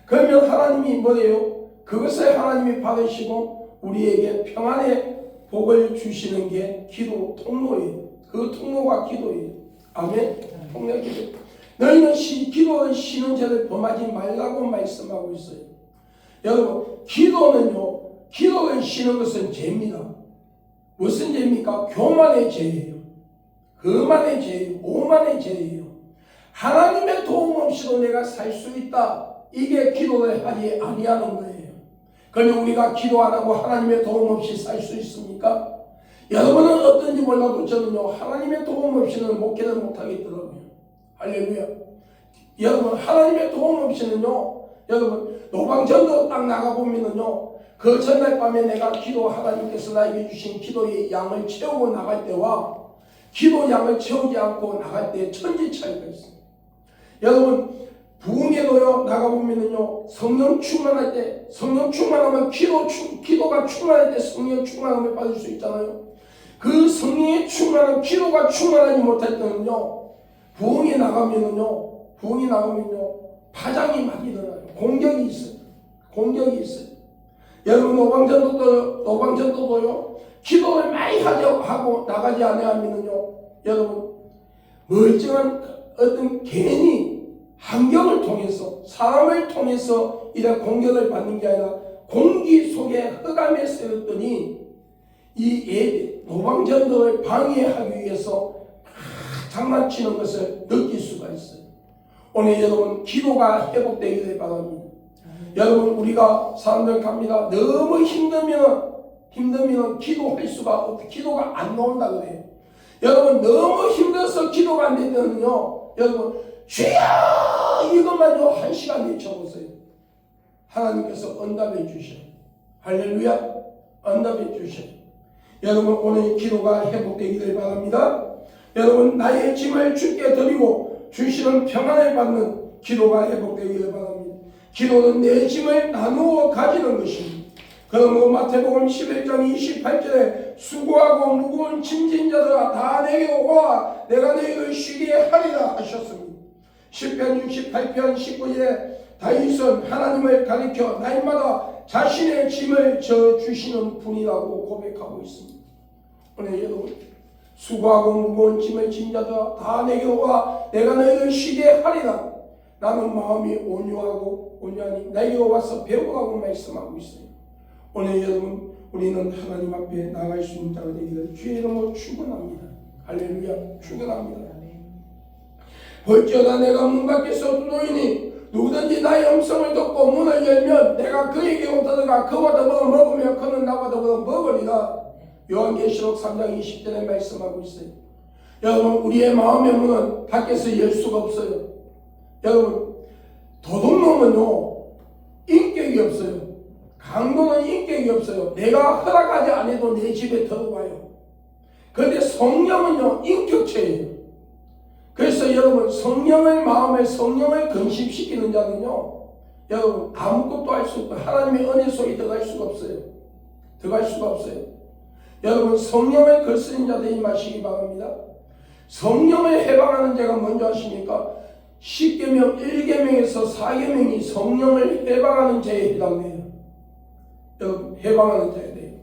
그러면 하나님이 뭐래요? 그것을 하나님이 받으시고 우리에게 평안의 복을 주시는 게 기도 통로예요. 그 통로가 기도예요. 아멘. 통로 기도. 너희는 기도를 쉬는 죄를 범하지 말라고 말씀하고 있어요. 여러분, 기도를 쉬는 것은 죄입니다. 무슨 죄입니까? 교만의 죄예요. 거만의 죄예요. 오만의 죄예요. 하나님의 도움 없이도 내가 살 수 있다. 이게 기도를 하지 아니하는 거예요. 그러면 우리가 기도 안 하고 하나님의 도움 없이 살 수 있습니까? 여러분은 어떤지 몰라도 저는요 하나님의 도움 없이는 목회를 못하겠더라고요. 할렐루야. 여러분, 하나님의 도움 없이는요, 여러분 노방전도 딱 나가보면은요 그 전날 밤에 내가 하나님께서 나에게 주신 기도의 양을 채우고 나갈 때와 기도 양을 채우지 않고 나갈 때 천지 차이가 있습니다. 여러분, 부흥회도요 나가보면은요 성령 충만할 때, 성령 충만하면 기도가 충만할 때 성령 충만함을 받을 수 있잖아요. 그 성령의 충만한 기도가 충만하지 못할 때는요 부흥회 나가면은요 파장이 막 일어나요. 공격이 있어요. 여러분, 노방전도도요 기도를 많이 하고 나가지 않으면요 여러분 멀쩡한 어떤 괜히 환경을 통해서 사람을 통해서 이런 공격을 받는 게 아니라 공기 속에 흑암에 쓰였더니 이 예배 노방전도를 방해하기 위해서 장난치는 것을 느낄 수가 있어요. 오늘 여러분 기도가 회복되기를 바랍니다. 여러분, 우리가 사람들 갑니다. 너무 힘들면 기도할 수가 없고 기도가 안 나온다 그래요. 여러분, 너무 힘들어서 기도가 안 되면요 여러분 주여 이것만요 1시간 외쳐보세요. 하나님께서 응답해 주셔요. 할렐루야. 응답해 주셔요. 여러분, 오늘 기도가 회복되기를 바랍니다. 여러분, 나의 짐을 주께 드리고 주시는 평안을 받는 기도가 회복되기를 바랍니다. 기도는 내 짐을 나누어 가지는 것입니다. 그러므로 마태복음 11장 28절에 수고하고 무거운 짐진 자들아 다 내게로 오라 내가 너희를 쉬게 하리라 하셨습니다. 시편 68편 19절에 다윗은 하나님을 가리켜 날마다 자신의 짐을 져 주시는 분이라고 고백하고 있습니다. 오늘 여러분, 수고하고 무거운 짐을 진 자들아 다 내게로 오라 내가 너희를 쉬게 하리라. 나는 마음이 온유하니 내게로 와서 배우라고 말씀하고 있어요. 오늘 여러분, 우리는 하나님 앞에 나갈 수 있는 자가 되기를 주의 이름으로 축원합니다. 할렐루야. 축원합니다. 볼지어다 내가 문 밖에서 두드리니 누구든지 나의 음성을 듣고 문을 열면 내가 그에게로 들어가 그와 더불어 먹으며 그는 나와 더불어 먹으리라. 요한계시록 3장 20절에 말씀하고 있어요. 여러분, 우리의 마음의 문은 밖에서 열 수가 없어요. 여러분, 도둑놈은요 인격이 없어요. 강도는 인격이 없어요. 내가 허락하지 않아도 내 집에 들어와요. 그런데 성령은요 인격체예요. 그래서 여러분, 성령을 근심시키는 자는요 여러분 아무것도 할 수 없고 하나님의 은혜 속에 들어갈 수가 없어요. 여러분, 성령을 거스린 자들이 마시기 바랍니다. 성령을 해방하는 자가 뭔지 아십니까? 10계명 1계명에서 4계명이 성령을 해방하는 자에 해당돼요. 여러분, 해방하는 자에 돼요.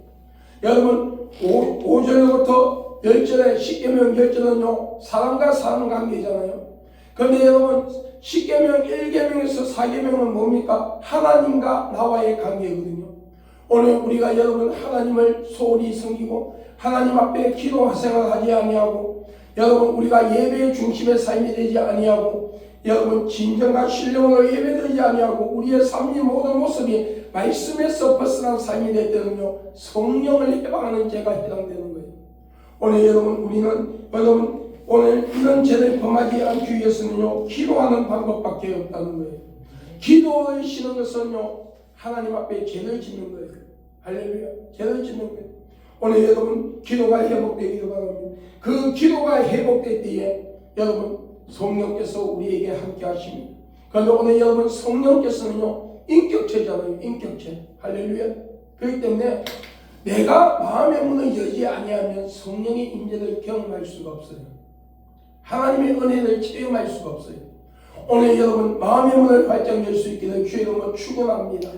여러분, 5절부터 10절에 10계명 10절은요 사람과 사람 관계잖아요. 그런데 여러분, 10계명 1계명에서 4계명은 뭡니까? 하나님과 나와의 관계거든요. 오늘 우리가 여러분 하나님을 소홀히 섬기고 하나님 앞에 기도 생활하지 아니하고 여러분 우리가 예배의 중심의 삶이 되지 아니하고 여러분 진정과 신령으로 예배드리지 아니하고 우리의 삶의 모든 모습이 말씀에서 벗어난 삶이 될 때는요, 성령을 해방하는 죄가 해당되는 거예요. 오늘 여러분 오늘 이런 죄를 범하지 않기 위해서는요, 기도하는 방법밖에 없다는 거예요. 기도를 쉬는 것은요, 하나님 앞에 죄를 짓는 거예요. 할렐루야. 죄를 짓는 거예요. 오늘 여러분 기도가 회복되기를 바랍니다. 그 기도가 회복될 때에 여러분 성령께서 우리에게 함께 하십니다. 그런데 오늘 여러분 성령께서는요, 인격체잖아요. 인격체. 할렐루야. 그렇기 때문에 내가 마음의 문을 열지 아니하면 성령의 임재를 경험할 수가 없어요. 하나님의 은혜를 체험할 수가 없어요. 오늘 여러분 마음의 문을 활짝 열 수 있기를 주의 이름으로 축원합니다.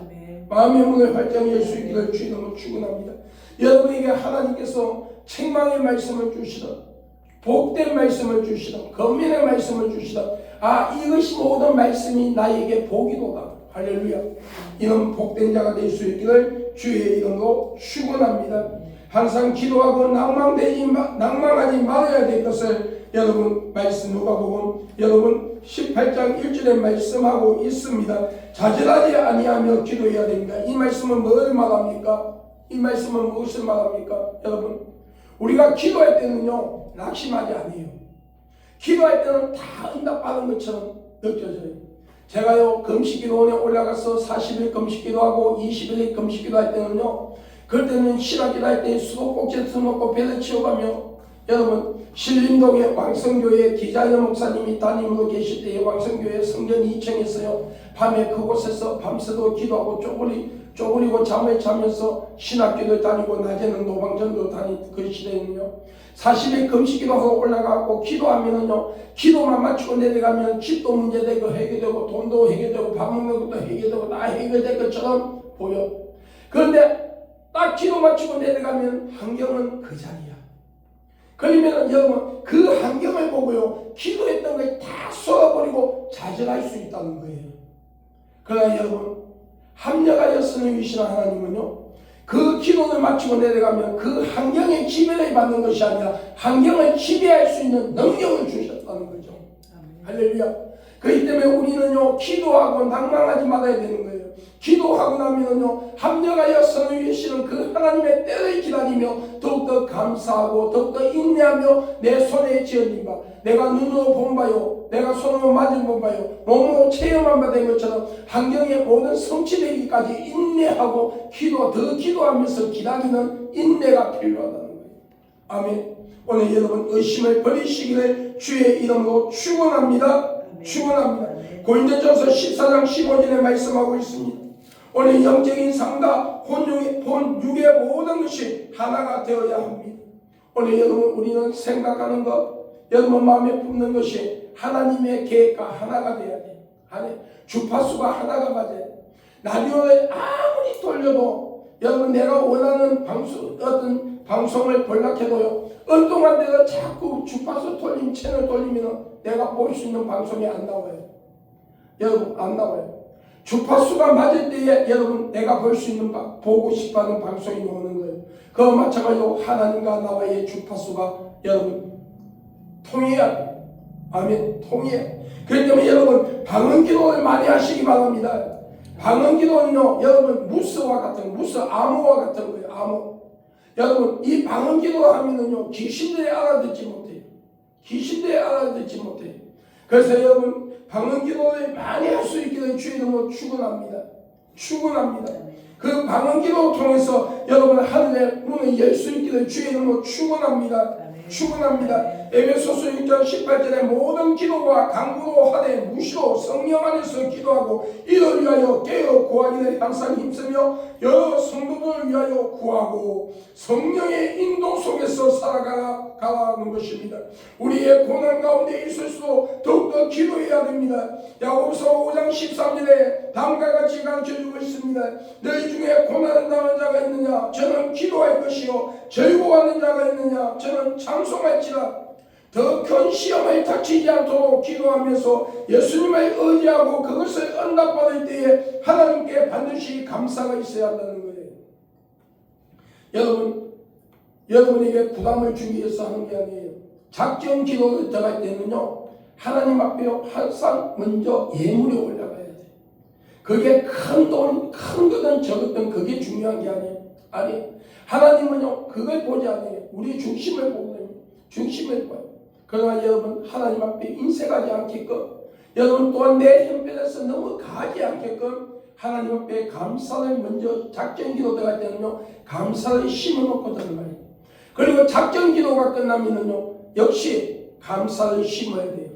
마음의 문을 활짝 열 수 있기를 주의 이름으로 축원합니다. 여러분에게 하나님께서 책망의 말씀을 주시던, 복된 말씀을 주시던, 권면의 말씀을 주시던, 이것이 모든 말씀이 나에게 복이도다. 할렐루야. 이는 복된 자가 될 수 있기를 주의 이름으로 축원합니다. 항상 기도하고 낭망하지 말아야 될 것을 여러분 말씀 누가복음 여러분 18장 1절에 말씀하고 있습니다. 좌절하지 아니하며 기도해야 됩니다. 이 말씀은 뭘 말합니까? 이 말씀은 무엇을 말합니까? 여러분 우리가 기도할 때는요, 낙심하지 않아요. 기도할 때는 다 응답받은 것처럼 느껴져요. 제가요 금식기도원에 올라가서 40일 금식기도하고 20일 금식기도할 때는요, 그럴 때는 신학기도 할 때 수도꼭지 틀어놓고 배를 치워가며 여러분 신림동의 왕성교회 기자연 목사님이 담임으로 계실 때에 왕성교회 성전 2층에서요 밤에 그곳에서 밤새도 기도하고 쪼그리고 잠을 자면서 신학교를 다니고 낮에는 노방전도 다니고 그 시대에는요 40일 금식기도 하고 올라가고 기도하면은요 기도만 맞추고 내려가면 집도 문제되고 해결되고 돈도 해결되고 밥 먹는 것도 해결되고 다 해결될 것처럼 보여. 그런데 딱 기도 맞추고 내려가면 환경은 그 자리야. 그러면 여러분 그 환경을 보고요 기도했던 걸 다 쏟아버리고 좌절할 수 있다는 거예요. 그러나 여러분 합력하여 쓰는 위신 하나님은요 그 기도를 마치고 내려가면 그 환경에 지배를 받는 것이 아니라 환경을 지배할 수 있는 능력을 주셨다는 거죠. 할렐루야. 그렇기 때문에 우리는요 기도하고 낭망하지 말아야 되는 거예요. 기도하고 나면은요 합력하여 선을 위하시는 그 하나님의 때를 기다리며 더욱더 감사하고 더욱더 인내하며 내 손에 지어진 바 내가 눈으로 본 바요 내가 손으로 맞은 바요 몸으로 체험한 바 된 것처럼 환경의 모든 성취되기까지 인내하고 더 기도하면서 기다리는 인내가 필요하다는 거예요. 아멘. 오늘 여러분 의심을 버리시기를 주의 이름으로 축원합니다. 축원합니다. 고린도전서 14장 15절에 말씀하고 있습니다. 오늘 영적인 삶과 혼육의 모든 것이 하나가 되어야 합니다. 오늘 여러분 우리는 생각하는 것, 여러분 마음에 품는 것이 하나님의 계획과 하나가 되어야 돼요. 주파수가 하나가 맞아야 돼요. 라디오를 아무리 돌려도 여러분 내가 원하는 어떤 방송을 볼락해도요 어느 동안 내가 자꾸 주파수 채널 돌리면 내가 볼 수 있는 방송이 안 나와요. 여러분 안 나와요. 주파수가 맞을 때에 여러분 내가 볼 수 있는 보고 싶어하는 방송이 나오는 거예요. 그와 마찬가지로 하나님과 나와의 주파수가 여러분 통해야 돼요. 아멘. 통해야 돼요. 그렇기 때문에 여러분 방언기도를 많이 하시기 바랍니다. 방언기도는요 여러분 암호와 같은 거예요. 암호. 여러분 이 방언기도를 하면은요 귀신들이 알아듣지 못해요. 그래서 여러분 방언기도를 많이 할 수 있기를 주의 이름으로 축원합니다. 그 방언기도를 통해서 여러분 하늘의 문을 열 수 있기를 주의 이름으로 축원합니다. 에베소서 6장 18절에 모든 기도와 간구로 하되 무시로 성령 안에서 기도하고 이를 위하여 깨어 구하기를 항상 힘쓰며 여러 성도들을 위하여 구하고 성령의 인도 속에서 살아가라는 것입니다. 우리의 고난 가운데 있을수록 더욱더 기도해야 됩니다. 야고보서 5장 13절에 다음과 같이 가르쳐주고 있습니다. 너희 중에 고난을 당한 자가 있느냐? 저는 기도할 것이요 즐거워하는 자가 있느냐? 저는 찬송할지라. 더 큰 시험에 닥치지 않도록 기도하면서 예수님을 의지하고 그것을 응답받을 때에 하나님께 반드시 감사가 있어야 한다는 거예요. 여러분에게 부담을 주기 위해서 하는 게 아니에요. 작정 기도를 들어갈 때는요 하나님 앞에 항상 먼저 예물이 올라가야 돼요. 그게 큰 돈, 큰 거든 적었든 그게 중요한 게 아니에요. 아니, 하나님은요, 그걸 보지 않아요. 우리 중심을 보거든요. 중심을 봐요. 그러나 여러분, 하나님 앞에 인색하지 않게끔, 여러분 또한 내 형편에서 너무 가지 않게끔 하나님 앞에 감사를 먼저 작전 기도 들어갈 때는요, 감사를 심어놓고 들어가요. 그리고 작전 기도가 끝나면은요, 역시 감사를 심어야 돼요.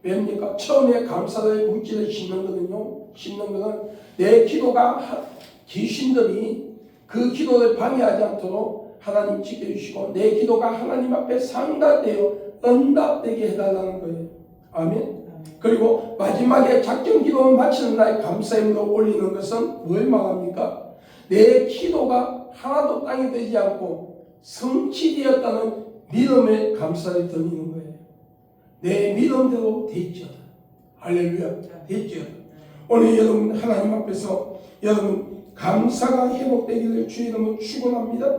왜입니까? 처음에 감사를 물질을 심는 거는요, 심는 거는 내 기도가 귀신들이 그 기도를 방해하지 않도록 하나님 지켜주시고 내 기도가 하나님 앞에 상달되어 응답되게 해달라는 거예요. 아멘. 그리고 마지막에 작전 기도 마치는 날 감사임으로 올리는 것은 뭘 말합니까? 내 기도가 하나도 땅에 되지 않고 성취되었다는 믿음의 감사를 드리는 거예요. 내 믿음대로 됐죠. 할렐루야. 됐죠. 오늘 여러분 하나님 앞에서 여러분 감사가 회복되기를 주 이름으로 축원합니다.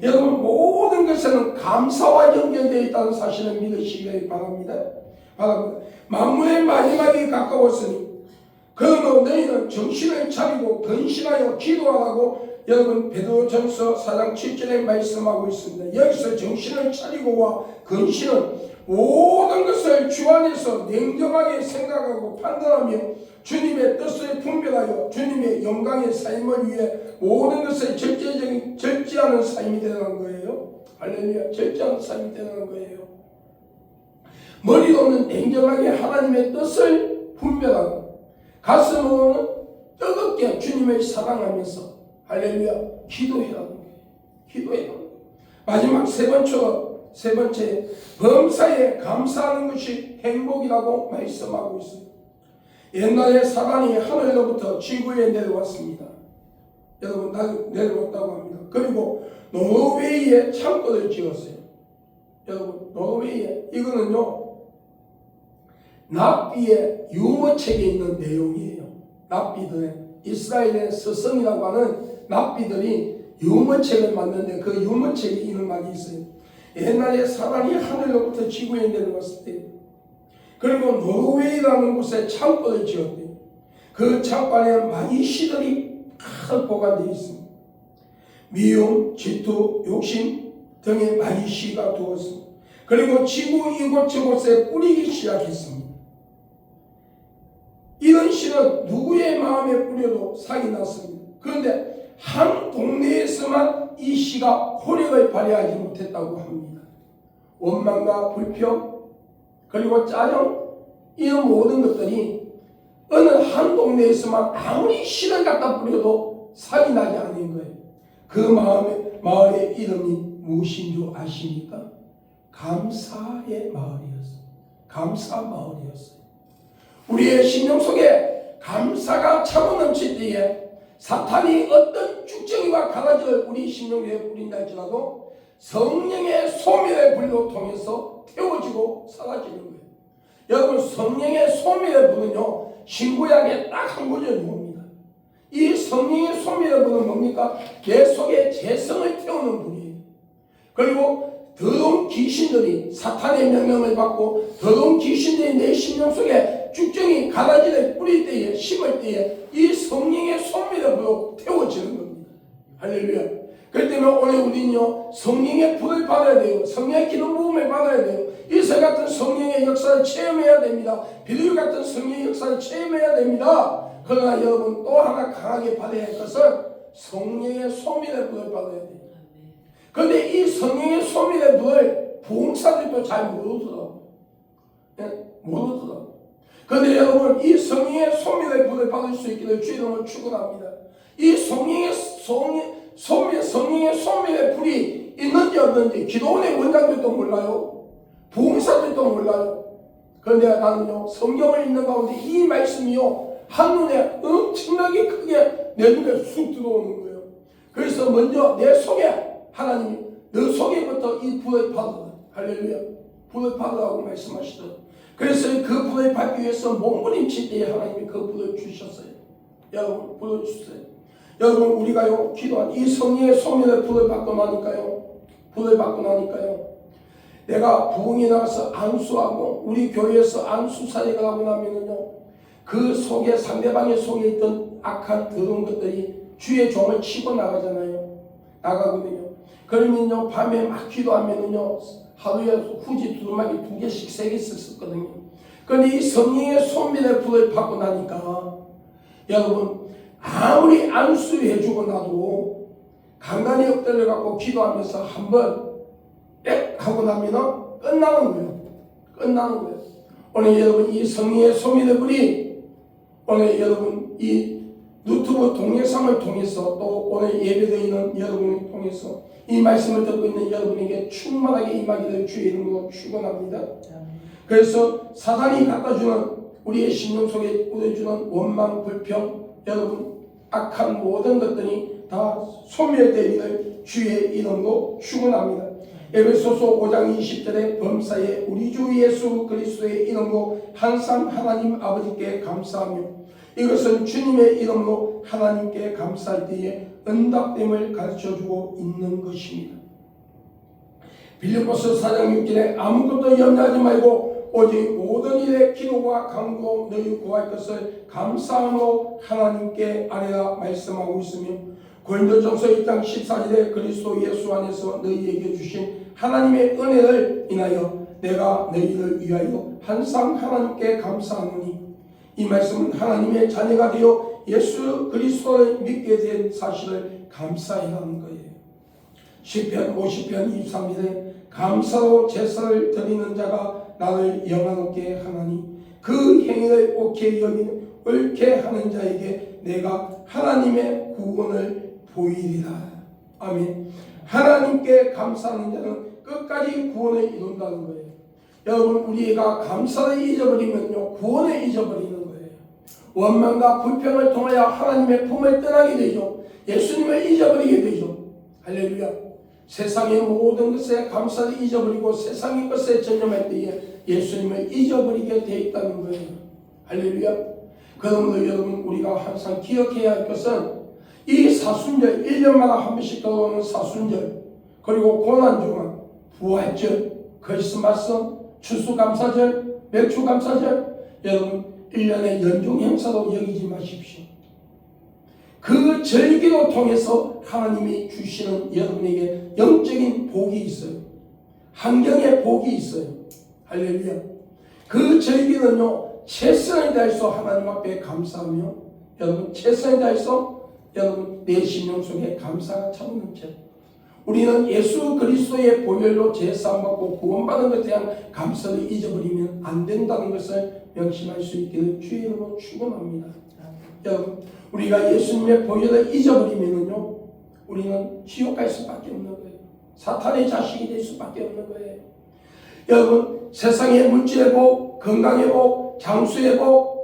여러분 모든 것에는 감사와 연결되어 있다는 사실을 믿으시기 바랍니다. 만물의 마지막이 가까웠으니 그러므로 너희는 정신을 차리고 근신하여 기도하라고 여러분 베드로전서 4장 7절에 말씀하고 있습니다. 여기서 정신을 차리고와 근신은 모든 것을 주 안에서 냉정하게 생각하고 판단하며 주님의 뜻을 분별하여 주님의 영광의 삶을 위해 모든 것을 절제하는 삶이 되는 거예요. 할렐루야. 절제하는 삶이 되는 거예요. 머리로는 냉정하게 하나님의 뜻을 분별하고 가슴으로는 뜨겁게 주님을 사랑하면서 할렐루야 기도해라는 거예요. 기도해라는 거예요. 마지막 세 번째 범사에 감사하는 것이 행복이라고 말씀하고 있습니다. 옛날에 사단이 하늘로부터 지구에 내려왔습니다. 여러분 내려왔다고 합니다. 그리고 노르웨이에 창고를 지었어요. 여러분 노르웨이에 이거는요 납비의 유모책에 있는 내용이에요. 납비들의 이스라엘의 스승이라고 하는 납비들이 유모책을 만드는데 그 유모책에 이런 말이 있어요. 옛날에 사단이 하늘로부터 지구에 내려왔을 때 그리고 노르웨이라는 곳에 창고를 지었대요. 그 창고 안에 많이 시들이 다 보관되어 있습니다. 미움, 질투, 욕심 등의 많이 시가 두었습니다. 그리고 지구 이곳저곳에 뿌리기 시작했습니다. 이런 씨는 누구의 마음에 뿌려도 상이 났습니다. 그런데 한 동네에서만 이 씨가 효력을 발휘하지 못했다고 합니다. 원망과 불평 그리고 짜증 이런 모든 것들이 어느 한 동네에서만 아무리 씨를 갖다 뿌려도 상이 나지 않는 거예요. 그 마을의 이름이 무엇인 줄 아십니까? 감사의 마을이었어요. 감사 마을이었어요. 우리의 심령 속에 감사가 차고 넘칠 때에 사탄이 어떤 쭉정이와 가라지를 우리 심령에 뿌린다 할지라도 성령의 소멸의 불로 통해서 태워지고 사라지는 거예요. 여러분 성령의 소멸의 불은요 신구약에 딱 한 구절 나옵니다. 이 성령의 소멸의 불은 뭡니까? 내 속에 재성을 태우는 불이에요. 그리고 더러운 귀신들이 사탄의 명령을 받고 더러운 귀신들이 내 심령 속에 쭉정이 가라지를 뿌릴 때에 심을 때에 이 성령의 소멸의 불로 태워지는 겁니다. 할렐루야. 그렇기 때문에 오늘 우리는요 성령의 불을 받아야 돼요. 성령의 기름 부음을 받아야 돼요. 이세 같은 성령의 역사를 체험해야 됩니다. 비둘기 같은 성령의 역사를 체험해야 됩니다. 그러나 여러분 또 하나 강하게 받아야 할 것은 성령의 소멸의 불을 받아야 돼요. 그런데 이 성령의 소멸의 불을 부흥사들도 잘 모르더라고요. 모르더라고요. 그런데 여러분 이 성령의 소멸의 불을 받을 수 있기를 주 이름으로 축원합니다. 이 성령의 소멸의 불이 있는지 없는지 기도원의 원장들도 몰라요. 부흥사들도 몰라요. 그런데 나는요 성경을 읽는 가운데 이 말씀이요 한눈에 엄청나게 크게 내 눈에 쑥 들어오는 거예요. 그래서 먼저 내 속에 하나님이 너 속에부터 이 불을 받으라. 할렐루야. 불을 받으라고 말씀하시더라고요. 그래서 그 불을 받기 위해서 몸부림칠 때에 하나님이 그 불을 주셨어요. 여러분 불을 주세요. 여러분 우리가요 기도한 이 성령의 소멸의 불을 받고 나니까요 내가 부흥에 나가서 안수하고 우리 교회에서 안수 사역을 하고 나면은요 그 속에 상대방의 속에 있던 악한 더러운 것들이 주의 종을 치고 나가거든요. 그러면요 밤에 막 기도하면은요 하루에 후지 두루마기 2개씩 3개씩 썼거든요. 그런데 이 성령의 손밀의 불을 받고 나니까 여러분 아무리 안수해주고 나도 간간히 엎드려 갖고 기도하면서 한번 빽 하고 나면 끝나는 거예요. 오늘 여러분 이 성령의 손밀의 불이 오늘 여러분 이 유튜브 동영상을 통해서 또 오늘 예배드리는 여러분을 통해서 이 말씀을 듣고 있는 여러분에게 충만하게 임하기를 주의 이름으로 축원합니다. 그래서 사단이 갖다주는 우리의 심령 속에 뿌려주는 원망, 불평, 여러분 악한 모든 것들이 다 소멸되기를 주의 이름으로 축원합니다. 에베소서 5장 20절에 범사에 우리 주 예수 그리스도의 이름으로 항상 하나님 아버지께 감사하며 이것은 주님의 이름으로 하나님께 감사할 때에 응답됨을 가르쳐주고 있는 것입니다. 빌립보서 4장 6절에 아무것도 염려하지 말고 오직 모든 일에 기도와 간구로 너희 구할 것을 감사함으로 하나님께 아뢰라 말씀하고 있으며 고린도전서 1장 14절에 그리스도 예수 안에서 너희에게 주신 하나님의 은혜를 인하여 내가 너희를 위하여 항상 하나님께 감사하노니 이 말씀은 하나님의 자녀가 되어 예수 그리스도를 믿게 된 사실을 감사해하는 거예요. 시편 50편 23절에 감사로 제사를 드리는 자가 나를 영화롭게 하나니 그 행위를 옳게 여기는 옳게 하는 자에게 내가 하나님의 구원을 보이리라. 아멘. 하나님께 감사하는 자는 끝까지 구원을 이룬다는 거예요. 여러분 우리가 감사를 잊어버리면요 구원을 잊어버리는 거예요. 원망과 불평을 통하여 하나님의 품을 떠나게 되죠. 예수님을 잊어버리게 되죠. 할렐루야. 세상의 모든 것에 감사를 잊어버리고 세상의 것에 전념할 때에 예수님을 잊어버리게 되어 있다는 거예요. 할렐루야. 그러므로 여러분 우리가 항상 기억해야 할 것은 이 사순절 1년마다 한 번씩 들어오는 사순절 그리고 고난주간 부활절 크리스마스 추수감사절 맥주감사절 여러분 1년의 연중 행사로 여기지 마십시오. 그 절기로 통해서 하나님이 주시는 여러분에게 영적인 복이 있어요. 환경의 복이 있어요. 할렐루야. 그 절기는요 최선을 다해서 하나님 앞에 감사하며 여러분 최선을 다해서 여러분 내 심령 속에 감사가 차오르는 것. 우리는 예수 그리스도의 보혈로 제사함받고 구원받은 것에 대한 감사를 잊어버리면 안 된다는 것을 명심할 수 있기를 주의 이름으로 축원합니다. 여러분 우리가 예수님의 보혈을 잊어버리면은요 우리는 지옥 갈 수밖에 없는 거예요. 사탄의 자식이 될 수밖에 없는 거예요. 여러분 세상의 물질의 복, 건강의 복, 장수의 복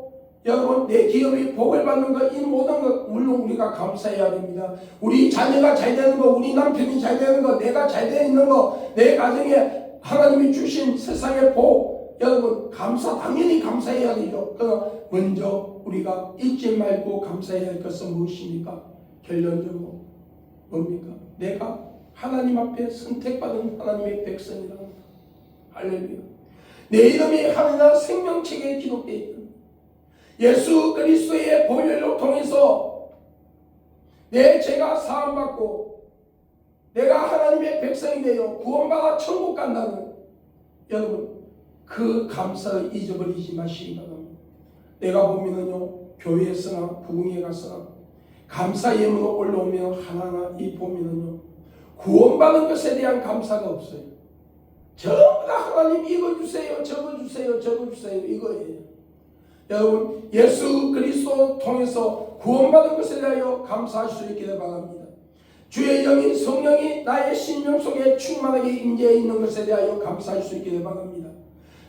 여러분 내 기업이 복을 받는 것 이 모든 것 물론 우리가 감사해야 됩니다. 우리 자녀가 잘 되는 거 우리 남편이 잘 되는 거 내가 잘 되어 있는 거 내 가정에 하나님이 주신 세상의 복 여러분 당연히 감사해야 되죠. 그러나 먼저 우리가 잊지 말고 감사해야 할 것은 무엇입니까? 결론적으로 뭡니까? 내가 하나님 앞에 선택받은 하나님의 백성이라는 것. 할렐루야. 내 이름이 하늘나라 생명책에 기록되어 있다. 예수 그리스도의 보혈로 통해서 내 죄가 사함받고 내가 하나님의 백성이 되어 구원받아 천국 간다는 여러분 그 감사를 잊어버리지 마시기 바랍니다. 내가 보면은요 교회에서나 부흥회 가서나 감사 예물로 올라오면 하나하나 이 보면은요 구원받은 것에 대한 감사가 없어요. 전부 다 하나님 이거 주세요 저거 주세요 저거 주세요 이거예요. 여러분 예수 그리스도 통해서 구원받은 것에 대하여 감사할 수 있기를 바랍니다. 주의 영인 성령이 나의 심령 속에 충만하게 임재해 있는 것에 대하여 감사할 수 있기를 바랍니다.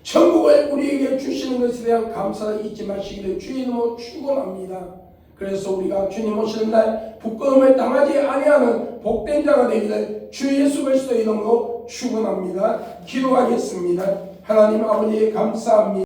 천국을 우리에게 주시는 것에 대한 감사를 잊지 마시기를 주의 이름으로 축원합니다. 그래서 우리가 주님 오시는 날 부끄러움을 당하지 아니하는 복된 자가 되기를 주 예수 그리스도의 이름으로 축원합니다. 기도하겠습니다. 하나님 아버지 감사합니다.